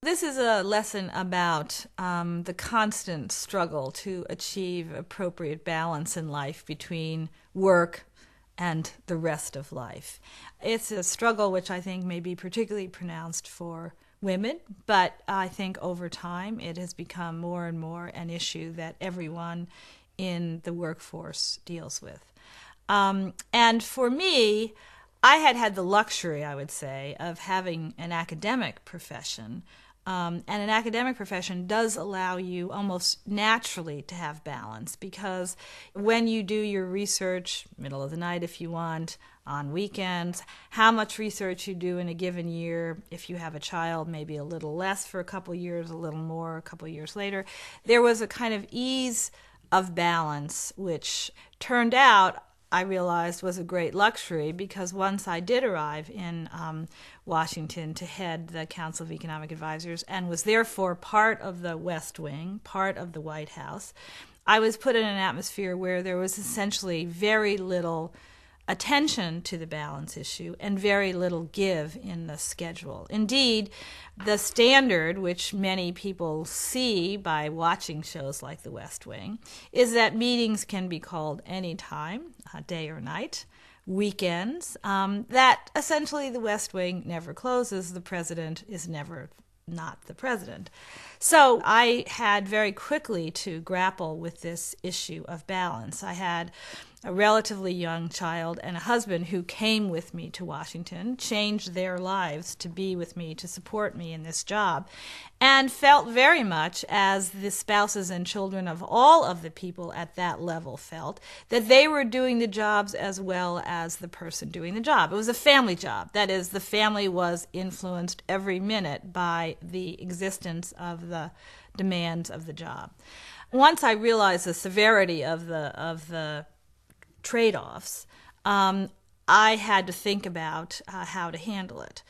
This is a lesson about the constant struggle to achieve appropriate balance in life between work and the rest of life. It's a struggle which I think may be particularly pronounced for women, but I think over time it has become more and more an issue that everyone in the workforce deals with. And for me, I had had the luxury, I would say, of having an academic profession. And an academic profession does allow you almost naturally to have balance because when you do your research, middle of the night if you want, on weekends, how much research you do in a given year, if you have a child, maybe a little less for a couple of years, a little more a couple of years later, there was a kind of ease of balance, which turned out I realized was a great luxury because once I did arrive in Washington to head the Council of Economic Advisors and was therefore part of the West Wing, part of the White House, I was put in an atmosphere where there was essentially very little attention to the balance issue and very little give in the schedule. Indeed, the standard, which many people see by watching shows like The West Wing, is that meetings can be called anytime, day or night, weekends, that essentially the West Wing never closes, the president is never not the president. So I had very quickly to grapple with this issue of balance. I had a relatively young child and a husband who came with me to Washington, changed their lives to be with me, to support me in this job, and felt very much, as the spouses and children of all of the people at that level felt, that they were doing the jobs as well as the person doing the job. It was a family job. That is, the family was influenced every minute by the existence of the demands of the job. Once I realized the severity of the trade-offs, I had to think about how to handle it.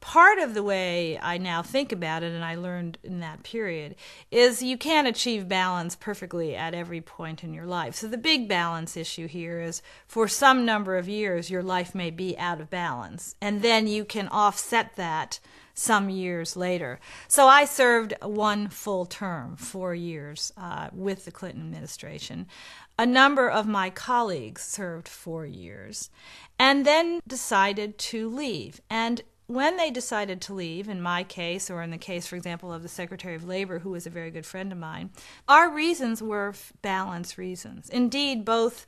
Part of the way I now think about it, and I learned in that period, is you can't achieve balance perfectly at every point in your life. So the big balance issue here is for some number of years your life may be out of balance, and then you can offset that some years later. So I served one full term, 4 years, with the Clinton administration. A number of my colleagues served 4 years and then decided to leave. And when they decided to leave, in my case, or in the case, for example, of the Secretary of Labor, who was a very good friend of mine, our reasons were balance reasons. Indeed, both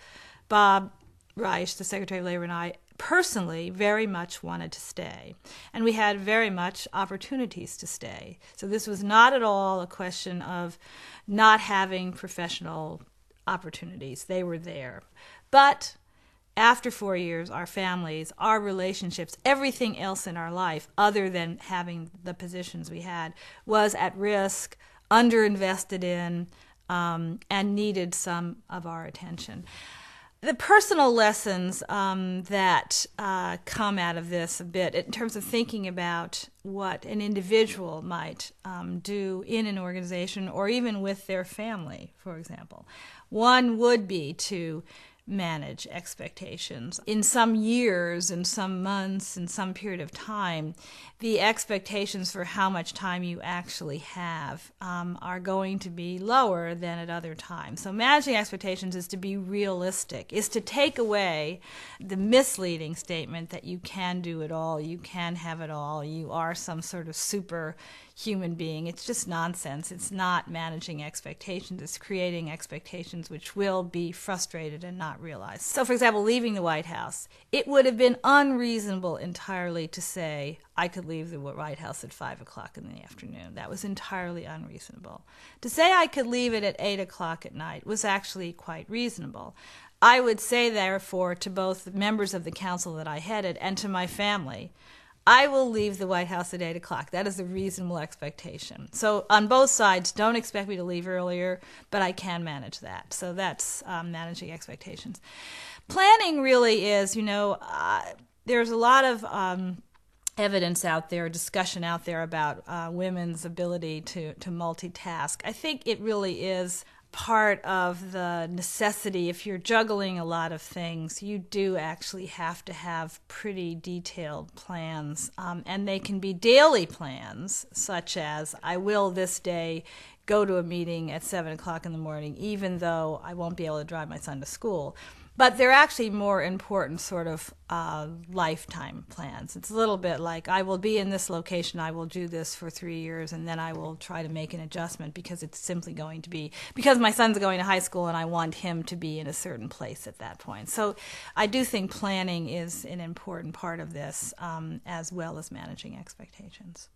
Bob Reich, the Secretary of Labor, and I personally very much wanted to stay. And we had very much opportunities to stay. So this was not at all a question of not having professional opportunities. They were there. But after 4 years, our families, our relationships, everything else in our life other than having the positions we had was at risk, underinvested in, and needed some of our attention. The personal lessons that come out of this a bit in terms of thinking about what an individual might do in an organization or even with their family, for example. One would be to manage expectations. In some years, in some months, in some period of time, the expectations for how much time you actually have are going to be lower than at other times. So managing expectations is to be realistic, is to take away the misleading statement that you can do it all, you can have it all, you are some sort of super human being. It's just nonsense. It's not managing expectations. It's creating expectations which will be frustrated and not realized. So, for example, leaving the White House, it would have been unreasonable entirely to say I could leave the White House at 5 o'clock in the afternoon. That was entirely unreasonable. To say I could leave it at 8 o'clock at night was actually quite reasonable. I would say, therefore, to both the members of the council that I headed and to my family, I will leave the White House at 8 o'clock. That is a reasonable expectation. So on both sides, don't expect me to leave earlier, but I can manage that. So that's managing expectations. Planning really is, there's a lot of evidence out there, discussion out there about women's ability to multitask. I think it really is part of the necessity. If you're juggling a lot of things, you do actually have to have pretty detailed plans. And they can be daily plans, such as I will this day go to a meeting at 7 o'clock in the morning, even though I won't be able to drive my son to school. But they're actually more important sort of lifetime plans. It's a little bit like I will be in this location, I will do this for 3 years, and then I will try to make an adjustment because it's simply going to be, because my son's going to high school and I want him to be in a certain place at that point. So I do think planning is an important part of this, as well as managing expectations.